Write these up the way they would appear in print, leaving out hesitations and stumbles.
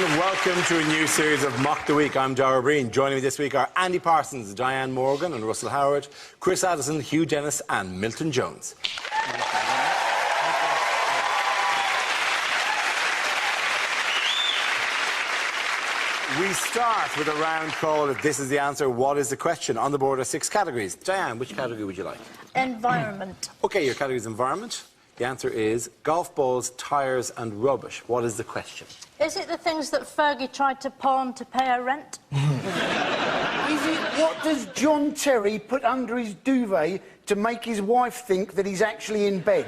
and welcome to a new series of Mock the Week. I'm Dara Breen. Joining me this week are Andy Parsons, Diane Morgan and Russell Howard, Chris Addison, Hugh Dennis and Milton Jones. We start with a round called If This Is the Answer, What is the Question? On the board are 6 categories. Diane, which category would you like? Environment. OK, your category is environment. The answer is golf balls, tyres and rubbish. What is the question? Is it the things that Fergie tried to pawn to pay her rent? Is it what does John Terry put under his duvet to make his wife think that he's actually in bed?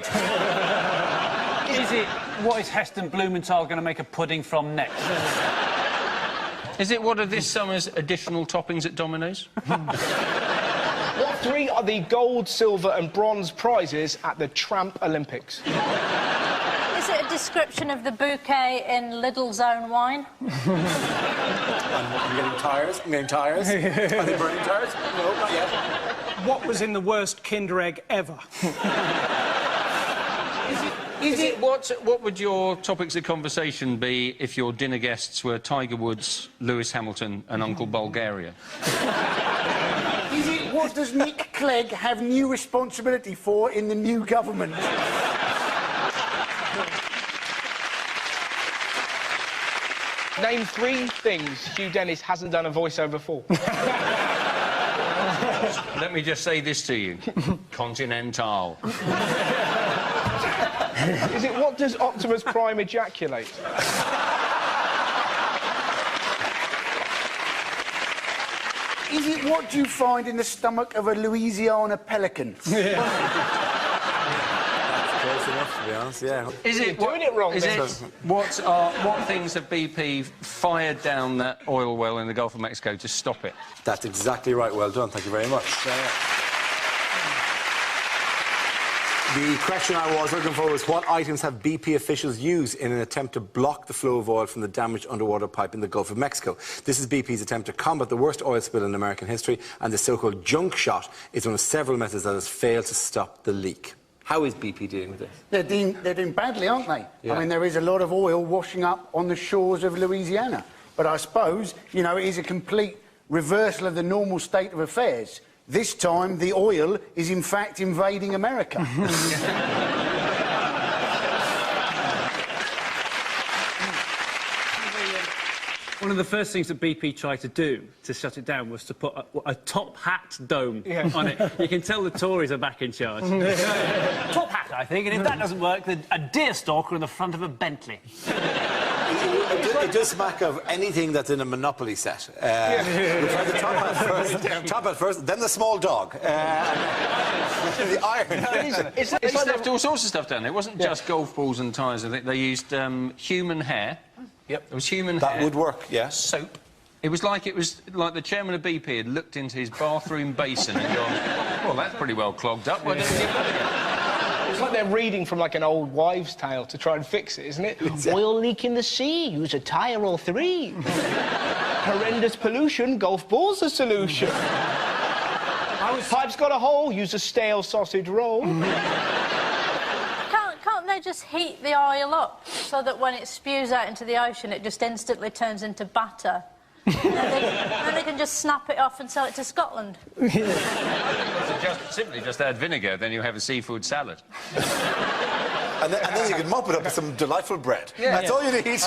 Is it what is Heston Blumenthal going to make a pudding from next? Is it what are this summer's additional toppings at Domino's? What 3 are the gold, silver and bronze prizes at the Tramp Olympics? Is it a description of the bouquet in Lidl's own wine? I'm getting tyres. I'm getting tyres. Are they burning tyres? No, not yet. What was in the worst Kinder Egg ever? What would your topics of conversation be if your dinner guests were Tiger Woods, Lewis Hamilton and Uncle Bulgaria? Is it what does Nick Clegg have new responsibility for in the new government? Name 3 things Hugh Dennis hasn't done a voiceover for. Let me just say this to you. Continental. Is it what does Optimus Prime ejaculate? Is it what do you find in the stomach of a Louisiana pelican? That's close enough, to be honest, yeah. Is it doing it wrong? Is it what things have BP fired down that oil well in the Gulf of Mexico to stop it? That's exactly right. Well done. Thank you very much. The question I was looking for was what items have BP officials used in an attempt to block the flow of oil from the damaged underwater pipe in the Gulf of Mexico? This is BP's attempt to combat the worst oil spill in American history, and the so-called junk shot is one of several methods that has failed to stop the leak. How is BP dealing with this? They're doing badly, aren't they? Yeah. I mean, there is a lot of oil washing up on the shores of Louisiana. But I suppose, you know, it is a complete reversal of the normal state of affairs. This time, the oil is, in fact, invading America. One of the first things that BP tried to do to shut it down was to put a top hat dome on it. You can tell the Tories are back in charge. Top hat, I think, and if that doesn't work, then a deer stalker in the front of a Bentley. It does smack of anything that's in a Monopoly set. We tried the top hat first, then the small dog. The iron. It's like they left all sorts of stuff down there. It wasn't just golf balls and tyres. I think they used human hair. Yep. It was human hair. That would work, yeah. Soap. It was like the chairman of BP had looked into his bathroom basin and gone, well, that's pretty well clogged up. Why don't we give that again? It's like they're reading from, like, an old wives' tale to try and fix it, isn't it? Oil leak in the sea, use a tyre or 3. Horrendous pollution, golf balls a solution. Pipe's got a hole, use a stale sausage roll. Can't they just heat the oil up so that when it spews out into the ocean, it just instantly turns into batter? and they can just snap it off and sell it to Scotland. Simply just add vinegar, then you have a seafood salad. And then you can mop it up with some delightful bread. Yeah, that's all you need.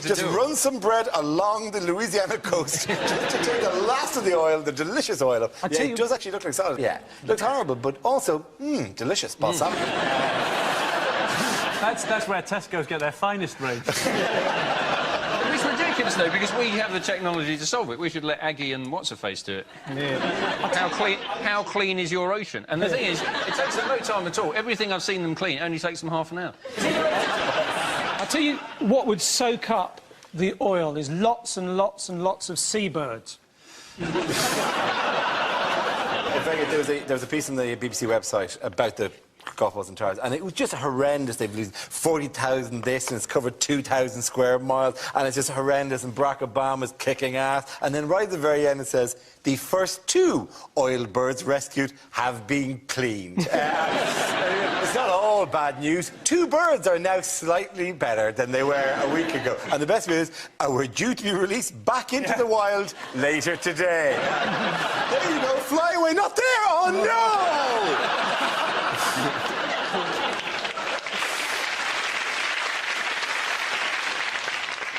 Just run some bread along the Louisiana coast to take the last of the oil, the delicious oil up. Yeah, it does actually look like salad. Yeah, looks horrible, but also, delicious. Balsamic. That's where Tesco's get their finest range. It's ridiculous, though, because we have the technology to solve it. We should let Aggie and What's-Her-Face do it. Yeah. How clean is your ocean? And the thing is, it takes them no time at all. Everything I've seen them clean only takes them half an hour. I'll tell you what would soak up the oil is lots and lots and lots of seabirds. In fact, there was a piece on the BBC website about the golf balls and tyres, and it was just horrendous. They've used 40,000 this, and it's covered 2,000 square miles, and it's just horrendous, and Barack Obama's kicking ass. And then right at the very end it says, the first 2 oil birds rescued have been cleaned. It's not all all bad news. 2 birds are now slightly better than they were a week ago. And the best news is, we're due to be released back into the wild later today. There you go, fly away, not there! Oh,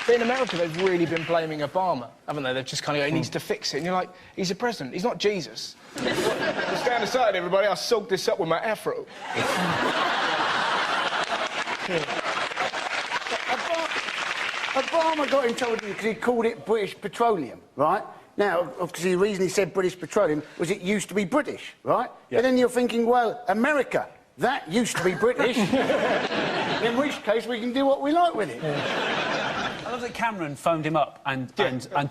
But in America, they've really been blaming Obama, haven't they? They've just kind of go, he needs to fix it. And you're like, he's a president. He's not Jesus. Stand aside, everybody. I'll soak this up with my afro. Obama got in trouble because he called it British Petroleum, right? Now, obviously, the reason he said British Petroleum was it used to be British, right? Yeah. But then you're thinking, well, America, that used to be British. In which case, we can do what we like with it. I love that Cameron phoned him up and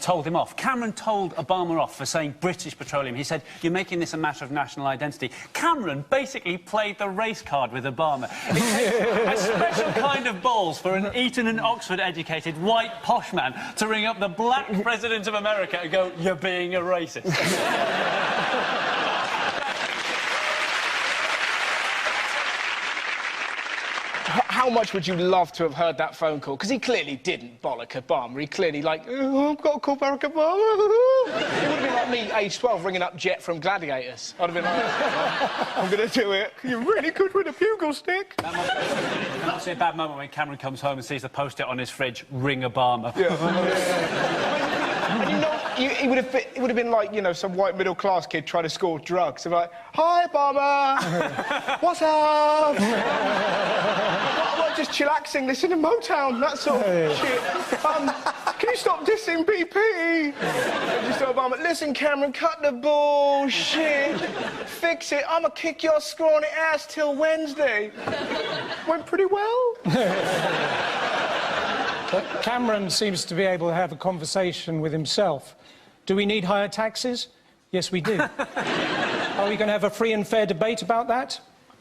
told him off. Cameron told Obama off for saying British Petroleum. He said, you're making this a matter of national identity. Cameron basically played the race card with Obama. It takes a special kind of balls for an Eton and Oxford-educated white posh man to ring up the black president of America and go, you're being a racist. How much would you love to have heard that phone call? Because he clearly didn't bollock Obama. He clearly, like, oh, I've got to call Barack Obama. It would have been like me, age 12, ringing up Jet from Gladiators. I'd have been like, I'm going to do it. You're really good with a bugle stick. That must be a bad moment when Cameron comes home and sees the post-it on his fridge, ring Obama. Yeah. And you know, it would have been like, you know, some white middle-class kid trying to score drugs. They're like, hi, Obama. What's up? I'm just chillaxing, listening to Motown, that sort of shit. Can you stop dissing BP? And just Obama, listen, Cameron, cut the bullshit. Fix it. I'ma kick your scrawny ass till Wednesday. Went pretty well. But Cameron seems to be able to have a conversation with himself. Do we need higher taxes? Yes, we do. Are we going to have a free and fair debate about that?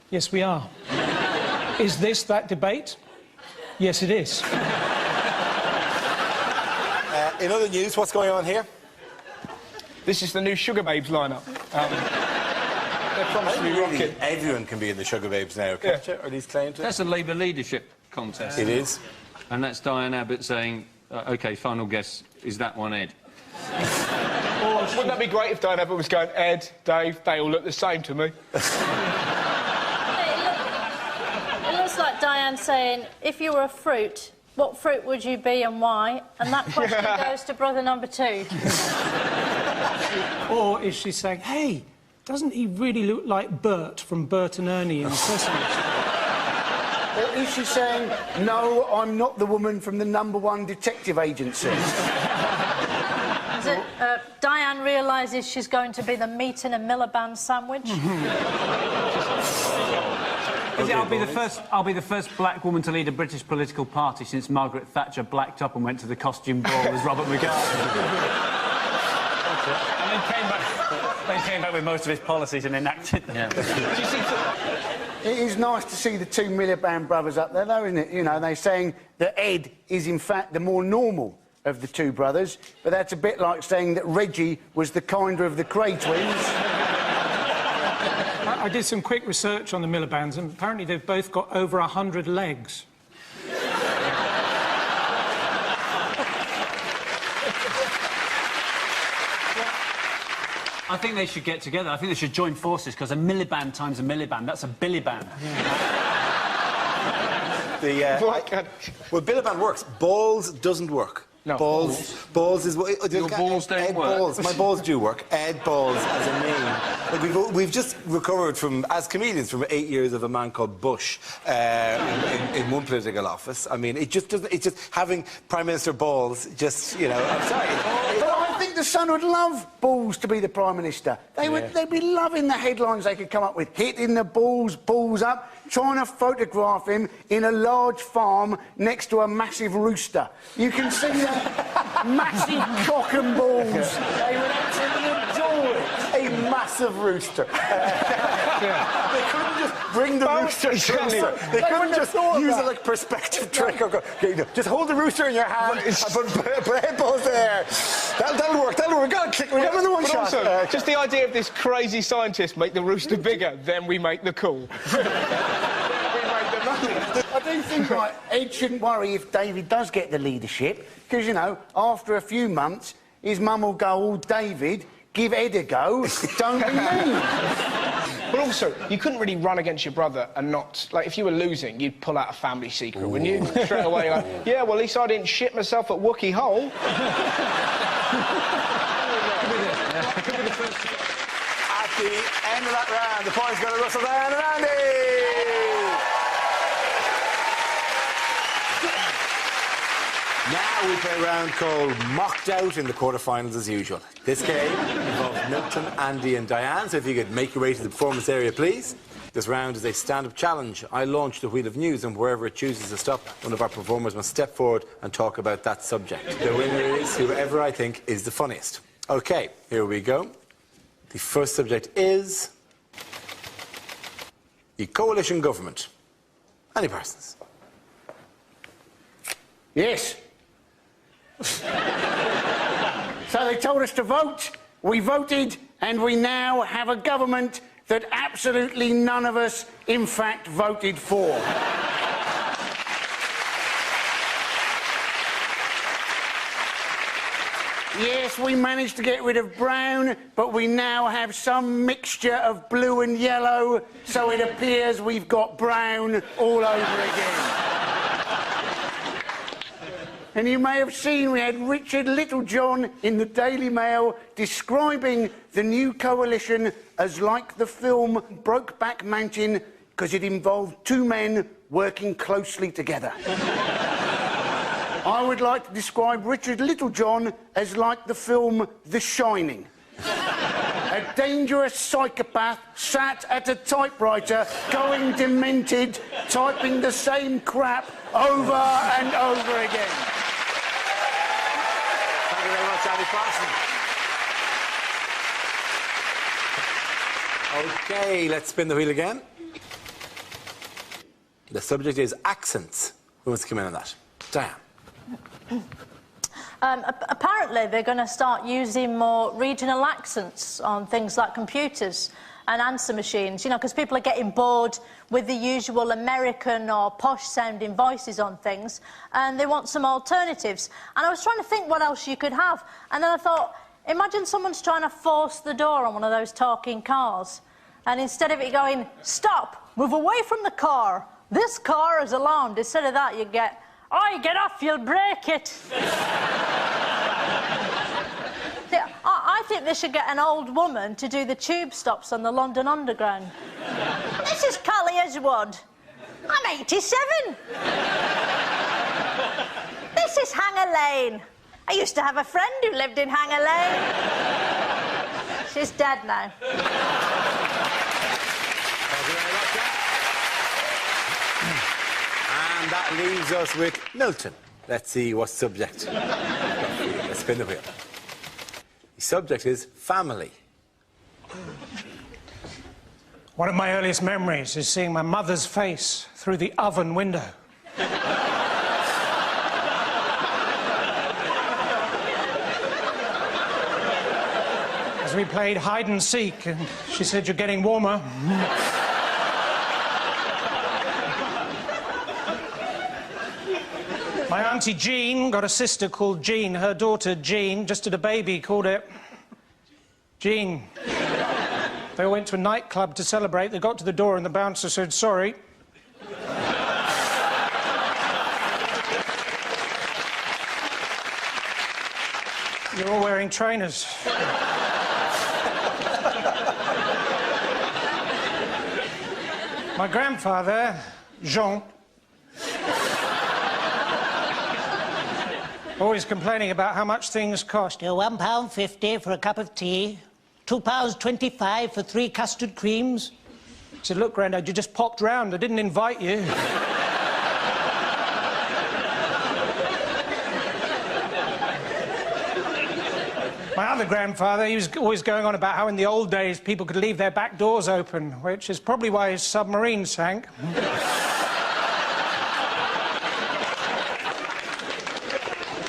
Yes, we are. Is this that debate? Yes, it is. In other news, what's going on here? This is the new Sugar Babes lineup. They're promising to be rocking. Everyone can be in the Sugar Babes now, can't you? Are these claimed to? That's a Labour leadership contest. It is. And that's Diane Abbott saying, OK, final guess, is that one Ed? Wouldn't that be great if Diane Abbott was going, Ed, Dave, they all look the same to me? It looks like Diane saying, if you were a fruit, what fruit would you be and why? And that question goes to brother number 2. Or is she saying, hey, doesn't he really look like Bert from Bert and Ernie in Sesame Street? Or is she saying, no, I'm not the woman from the #1 detective agency? Is it, Diane realises she's going to be the meat in a Miliband sandwich? I'll be the first black woman to lead a British political party since Margaret Thatcher blacked up and went to the costume ball as Robert Mugabe. And then came back with most of his policies and enacted them. Yeah. It is nice to see the 2 Miliband brothers up there, though, isn't it? You know, they're saying that Ed is, in fact, the more normal of the 2 brothers, but that's a bit like saying that Reggie was the kinder of the Cray twins. I did some quick research on the Milibands, and apparently they've both got over 100 legs. I think they should get together. I think they should join forces, because a Miliband times a Miliband, that's a Billyband. Well, Billiband works. Balls doesn't work. No. Balls is what... Your balls don't work. Balls. My balls do work. Ed Balls as a name. Like we've just recovered from, as comedians, from 8 years of a man called Bush in one political office. I mean, it just doesn't... It's just having Prime Minister Balls just, you know... I'm sorry. But I think the Sun would love Balls to be the Prime Minister. They'd be loving the headlines they could come up with. Hitting the balls up, trying to photograph him in a large farm next to a massive rooster. You can see that massive cock and balls. They would absolutely adore it. A massive rooster. They couldn't just bring the rooster closer. They couldn't just use it like perspective trick. Or go, just hold the rooster in your hand and put headballs there. That'll work. We got another one shot. Also, just the idea of this crazy scientist make the rooster bigger, then we make the call. We make I think like, Ed shouldn't worry if David does get the leadership, because, you know, after a few months, his mum will go, "Oh, David, give Ed a go, don't be mean." But also, you couldn't really run against your brother and not... Like, if you were losing, you'd pull out a family secret, wouldn't you? Straight away, like, yeah, well, at least I didn't shit myself at Wookie Hole. At the end of that round, the points go to Russell, Diane and Andy! Now we play a round called Mocked Out in the quarterfinals as usual. This game involves Milton, Andy and Diane, so if you could make your way to the performance area, please. This round is a stand-up challenge. I launch the wheel of news, and wherever it chooses to stop, one of our performers must step forward and talk about that subject. The winner is whoever I think is the funniest. OK, here we go. The first subject is the coalition government. Any persons? Yes. So they told us to vote, we voted, and we now have a government that absolutely none of us, in fact, voted for. Yes, we managed to get rid of brown, but we now have some mixture of blue and yellow, so it appears we've got brown all over again. And you may have seen we had Richard Littlejohn in the Daily Mail describing the new coalition as like the film Brokeback Mountain because it involved two men working closely together. I would like to describe Richard Littlejohn as like the film The Shining. A dangerous psychopath sat at a typewriter, going demented, typing the same crap over and over again. Thank you very much, Andy Parson. OK, let's spin the wheel again. The subject is accents. Who wants to come in on that? Diane. Apparently, they're going to start using more regional accents on things like computers and answer machines, you know, because people are getting bored with the usual American or posh-sounding voices on things, and they want some alternatives. And I was trying to think what else you could have, and then I thought, imagine someone's trying to force the door on one of those talking cars, and instead of it going, "Stop, move away from the car, this car is alarmed," instead of that, you get, "Oi, get off, you'll break it." See, I think they should get an old woman to do the tube stops on the London Underground. "This is Callie Edgewood. I'm 87. This is Hanger Lane. I used to have a friend who lived in Hanger Lane. She's dead now." And that leaves us with Milton. Let's see what subject. Let's spin the wheel. The subject is family. One of my earliest memories is seeing my mother's face through the oven window. As we played hide and seek, and she said, "You're getting warmer." My auntie Jean got a sister called Jean. Her daughter Jean just had a baby, called it Jean. They all went to a nightclub to celebrate. They got to the door and the bouncer said, "Sorry." "You're all wearing trainers." My grandfather, Jean, always complaining about how much things cost. £1.50 for a cup of tea, £2.25 for 3 custard creams. I said, "Look, Grandad, you just popped round. I didn't invite you." My other grandfather, he was always going on about how in the old days people could leave their back doors open, which is probably why his submarine sank.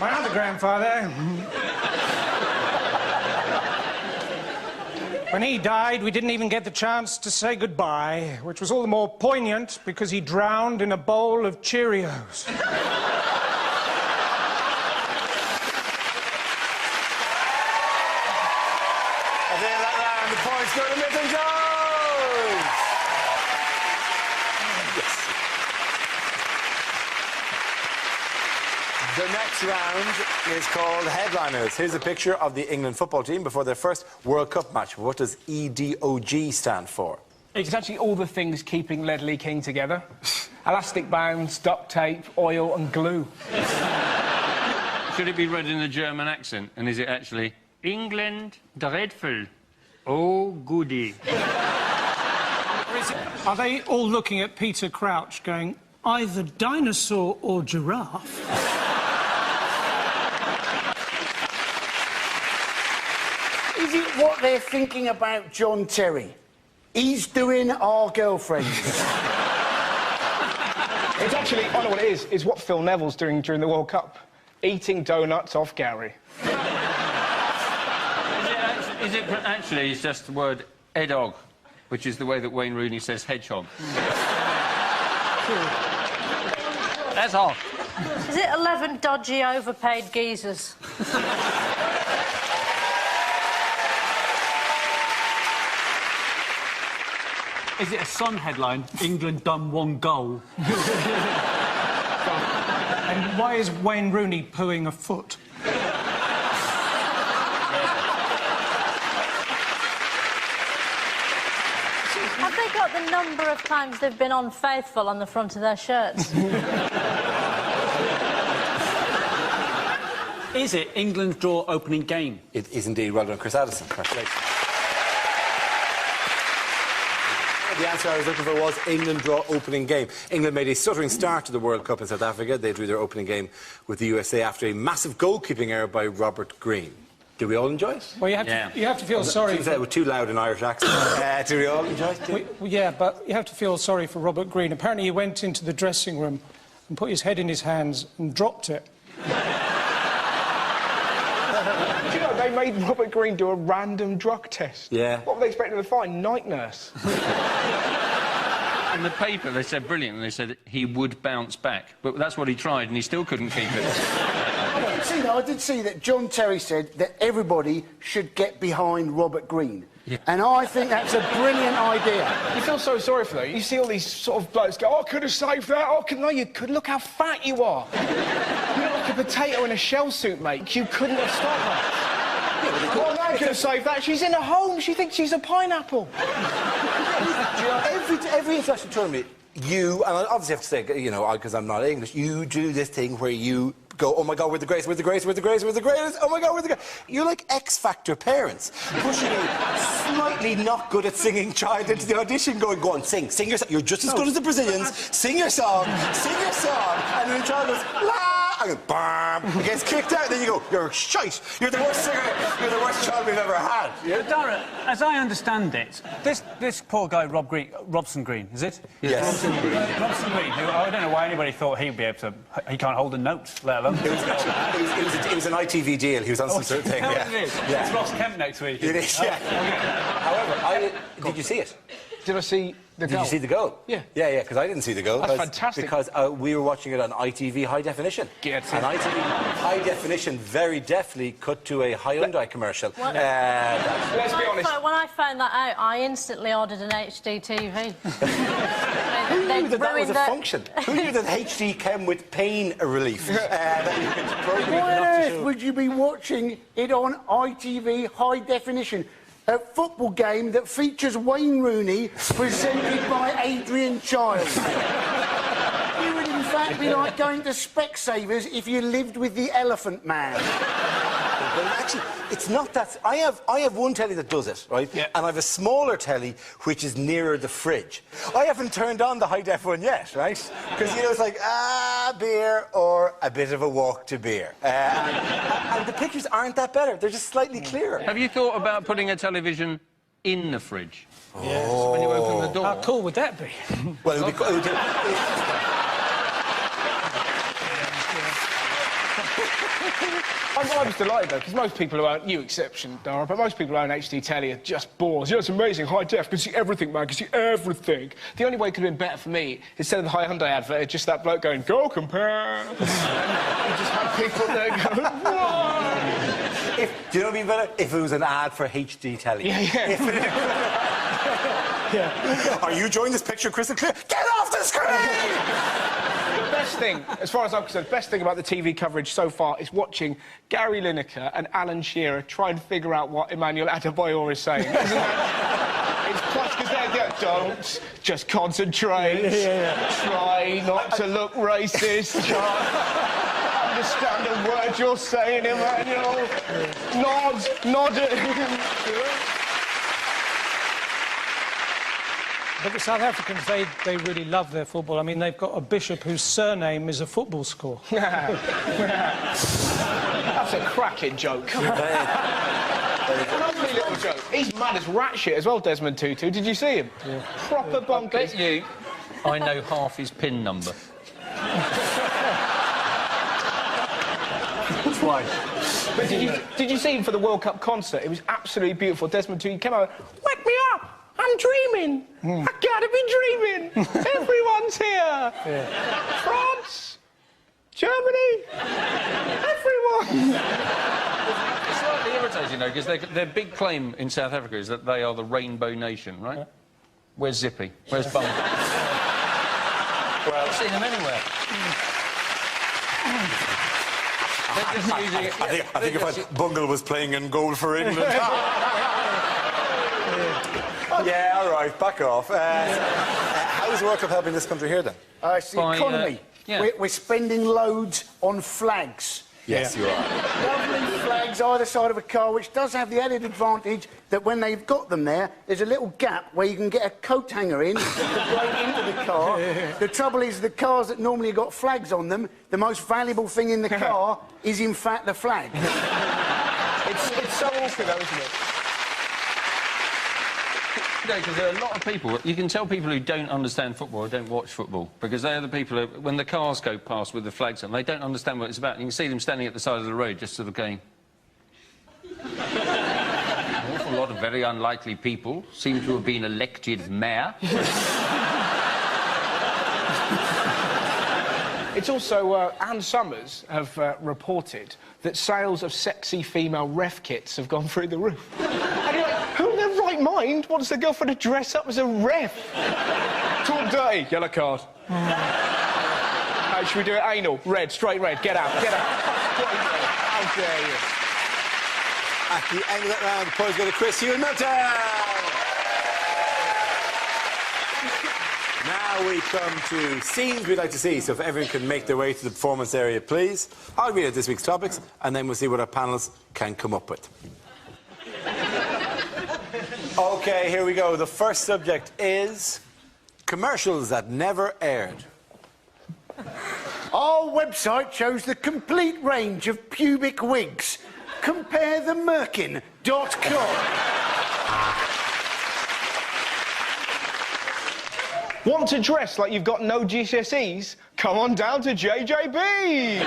My other grandfather, When he died, we didn't even get the chance to say goodbye, which was all the more poignant because he drowned in a bowl of Cheerios. At the end of that round, the points go to Milton Jones! Yes. The next round is called Headliners. Here's a picture of the England football team before their first World Cup match. What does EDOG stand for? It's actually all the things keeping Ledley King together. Elastic bands, duct tape, oil and glue. Should it be read in a German accent? And is it actually England dreadful? Oh, goody. Are they all looking at Peter Crouch going, either dinosaur or giraffe? Is it what they're thinking about John Terry? He's doing our girlfriends. It's actually, I know what it is. It's what Phil Neville's doing during the World Cup. Eating donuts off Gary. Is it actually it's just the word edog, which is the way that Wayne Rooney says hedgehog? That's all. Is it 11 dodgy, overpaid geezers? Is it a Sun headline? England done 1 goal. And why is Wayne Rooney pooing a foot? Have they got the number of times they've been unfaithful on the front of their shirts? Is it England's draw opening game? It is indeed. Well done, Chris Addison. Congratulations. The answer I was looking for was England draw opening game. England made a stuttering start to the World Cup in South Africa. They drew their opening game with the USA after a massive goalkeeping error by Robert Green. Do we all enjoy it? Well, you have to feel sorry. Seems like we're too loud in Irish accent. Do we all enjoy it? Yeah, but you have to feel sorry for Robert Green. Apparently he went into the dressing room and put his head in his hands and dropped it. Do you know, they made Robert Green do a random drug test. Yeah. What were they expecting to find? Night nurse. In the paper, they said brilliant, and they said he would bounce back. But that's what he tried, and he still couldn't keep it. I did see that John Terry said that everybody should get behind Robert Green. Yeah. And I think that's a brilliant idea. You feel so sorry for that. You see all these sort of blokes go, oh, I could have saved that. Oh, no, you could. Look how fat you are. You look like a potato in a shell suit, mate. You couldn't have stopped her. Yeah, well, no, could have saved that. She's in a home. She thinks she's a pineapple. Every international tournament, you, and I obviously have to say, you know, because I'm not English, you do this thing where you go, oh my God, we're the greatest, we're the greatest, we're the greatest, we're the greatest, oh my God, we're the greatest. You're like X-Factor parents, pushing a slightly not good at singing child into the audition, going, go on, sing your song. You're just as good as the Brazilians, sing your song, and then the child goes, la, and goes, bam, and gets kicked out, and then you go, you're shite, you're the worst singer, you're the worst child we've ever had. Yeah? Dara, as I understand it, this poor guy, Robson Green, is it? Yes. Robson Green, who I don't know why anybody thought he'd be able to, he can't hold a note, let alone. It was an ITV deal. He was on some sort of thing. Yeah. It is. Yeah. It's Ross Kemp next week. It is, yeah. However, did you see it? Did I see the goal? Did you see the goal? Yeah. Yeah, because I didn't see the goal. That's fantastic. Because we were watching it on ITV High Definition. And ITV High Definition very deftly cut to a Hyundai commercial. Let's be honest. When I found that out, I instantly ordered an HD TV. Who knew that was a function? Who knew that HD came with pain relief? That you could program Why on not to earth show. would you be watching it on ITV High Definition? A football game that features Wayne Rooney, presented by Adrian Chiles. You would, in fact, be like going to Specsavers if you lived with the Elephant Man. But actually, it's not that... I have one telly that does it, right? Yeah. And I have a smaller telly which is nearer the fridge. I haven't turned on the high-def one yet, right? Because, you know, it's like, beer or a bit of a walk to beer. And the pictures aren't that better. They're just slightly clearer. Have you thought about putting a television in the fridge? Yes. So when you open the door... How cool would that be? Well, it would be... I was delighted, though, because most people who own... You exception, Dara, but most people who own HD telly are just bores. You know, it's amazing, high def, can see everything, man, can see everything. The only way it could have been better for me, instead of the Hyundai advert, it's just that bloke going, go compare. You just had people there going, what? Do you know what I mean better? If it was an ad for HD telly. Yeah. Are you enjoying this picture crystal clear? Get off the screen! The best thing, as far as I'm concerned, the best thing about the TV coverage so far is watching Gary Lineker and Alan Shearer try and figure out what Emmanuel Adebayor is saying. Isn't that... It's plus because they're don't just concentrate. Try not to look racist. Understand a word you're saying, Emmanuel. Nod it. But the South Africans, they really love their football. I mean, they've got a bishop whose surname is a football score. That's a cracking joke. Lovely little joke. He's mad as rat shit as well, Desmond Tutu. Did you see him? Yeah. Proper bonkers. I bet you I know half his PIN number. Why? But did you see him for the World Cup concert? It was absolutely beautiful. Desmond Tutu came out, wake me up! I'm dreaming. I gotta be dreaming. Everyone's here. Yeah. France, Germany, everyone. It's slightly irritating, though, because their big claim in South Africa is that they are the rainbow nation, right? Yeah. Where's Zippy? Where's Bungle? Well, I've seen them anywhere. I think if Bungle was playing in goal for England... Yeah, all right, back off. How is the World Cup helping this country here, then? It's the economy. Yeah. We're spending loads on flags. Yes, you are. Lovely flags either side of a car, which does have the added advantage that when they've got them there, there's a little gap where you can get a coat hanger in to break into the car. The trouble is, the cars that normally have got flags on them, the most valuable thing in the car is, in fact, the flag. It's so awkward, though, isn't it? Because there are a lot of people, you can tell people who don't understand football or don't watch football, because they are the people who, when the cars go past with the flags on, they don't understand what it's about. You can see them standing at the side of the road, just sort of going... An awful lot of very unlikely people seem to have been elected mayor. It's also, Anne Summers have reported that sales of sexy female ref kits have gone through the roof. And you're like, who in their right mind wants their girlfriend to dress up as a ref? Talk dirty, yellow card. How should we do it? Anal, red, straight red, get out, get out. How dare you? At the end of that round, the points go to Chris Hugh and Milton. Now we come to scenes we'd like to see, so if everyone can make their way to the performance area, please. I'll read out this week's topics, and then we'll see what our panellists can come up with. OK, here we go. The first subject is commercials that never aired. Our website shows the complete range of pubic wigs. Compare the Merkin.com. Want to dress like you've got no GCSEs? Come on down to JJB!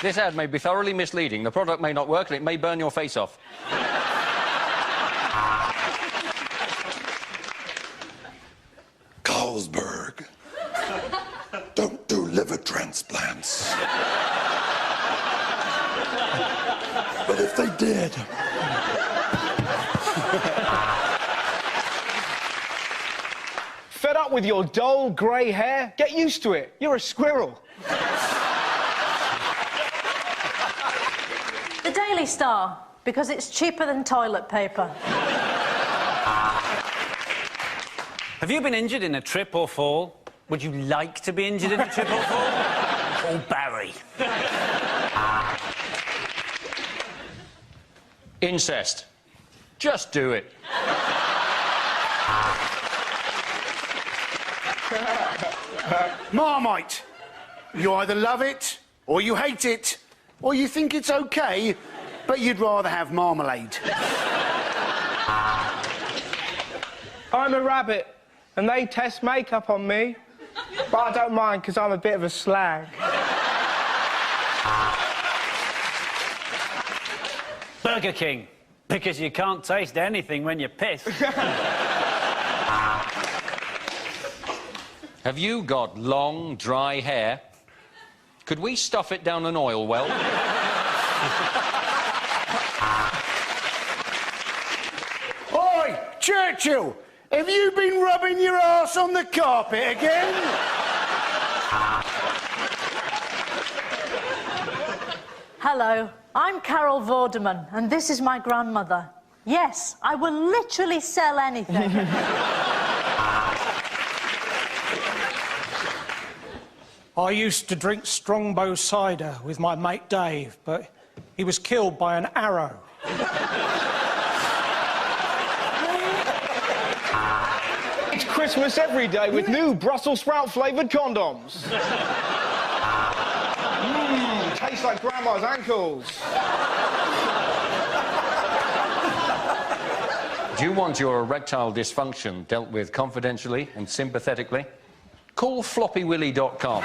This ad may be thoroughly misleading. The product may not work and it may burn your face off. Carlsberg don't do liver transplants. But if they did... Fed up with your dull, grey hair? Get used to it. You're a squirrel. The Daily Star, because it's cheaper than toilet paper. Have you been injured in a trip or fall? Would you like to be injured in a trip or fall? Or Barry? Incest. Just do it. Marmite. You either love it, or you hate it, or you think it's OK, but you'd rather have marmalade. I'm a rabbit, and they test makeup on me. But I don't mind, because I'm a bit of a slag. Burger King, because you can't taste anything when you piss. Have you got long, dry hair? Could we stuff it down an oil well? Oi, Churchill! Have you been rubbing your arse on the carpet again? Hello, I'm Carol Vorderman, and this is my grandmother. Yes, I will literally sell anything. I used to drink Strongbow cider with my mate Dave, but he was killed by an arrow. It's Christmas every day with new Brussels sprout-flavoured condoms. Tastes like Grandma's ankles. Do you want your erectile dysfunction dealt with confidentially and sympathetically? Call floppywilly.com.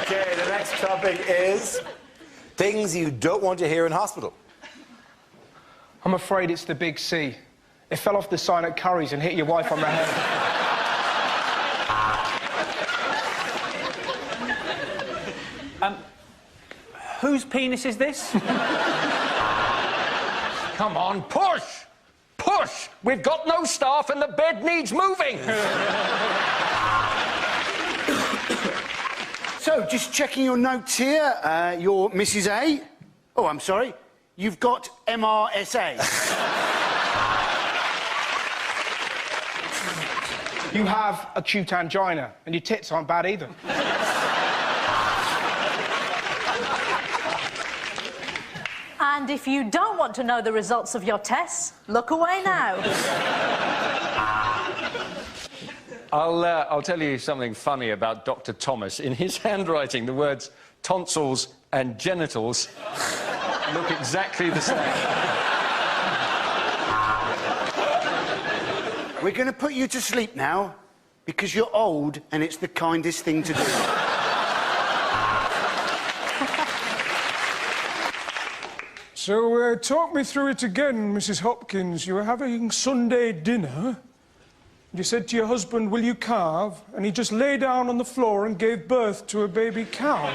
Okay, the next topic is things you don't want to hear in hospital. I'm afraid it's the big C. It fell off the sign at Curry's and hit your wife on the head. Whose penis is this? Come on, push! Push! We've got no staff and the bed needs moving! So, just checking your notes here. You're Mrs. A. Oh, I'm sorry. You've got MRSA. You have acute angina, and your tits aren't bad either. And if you don't want to know the results of your tests, look away now. I'll tell you something funny about Dr. Thomas. In his handwriting, the words tonsils and genitals look exactly the same. We're going to put you to sleep now because you're old and it's the kindest thing to do. So, talk me through it again, Mrs. Hopkins. You were having Sunday dinner. You said to your husband, will you carve? And he just lay down on the floor and gave birth to a baby cow.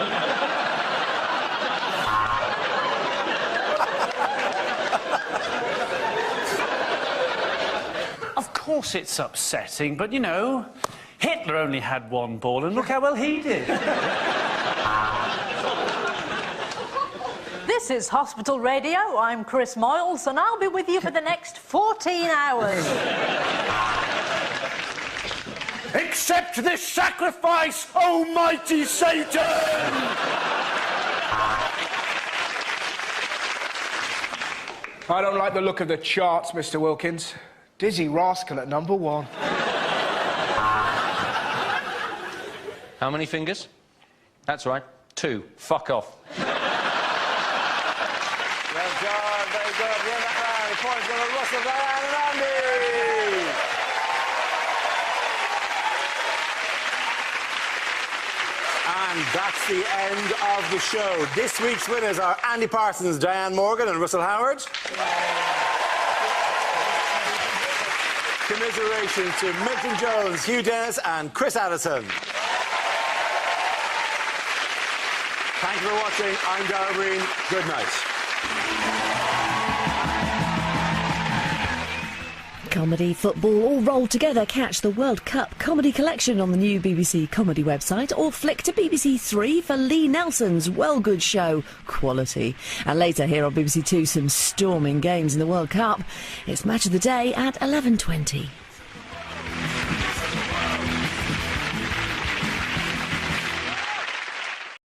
Of course it's upsetting, but, you know, Hitler only had one ball, and look how well he did. This is Hospital Radio. I'm Chris Moyles, and I'll be with you for the next 14 hours. Accept this sacrifice, almighty Satan! I don't like the look of the charts, Mr. Wilkins. Dizzy rascal at #1. How many fingers? That's right, 2. Fuck off. Well done, very good. Win that round. The points go to Russell, Diane and Andy. And that's the end of the show. This week's winners are Andy Parsons, Diane Morgan and Russell Howard. Commiseration to Milton Jones, Hugh Dennis and Chris Addison. Thank you for watching. I'm Darrell Green. Good night. Comedy, football, all rolled together. Catch the World Cup comedy collection on the new BBC Comedy website, or flick to BBC 3 for Lee Nelson's Well Good Show, Quality. And later here on BBC 2, some storming games in the World Cup. It's Match of the Day at 11:20.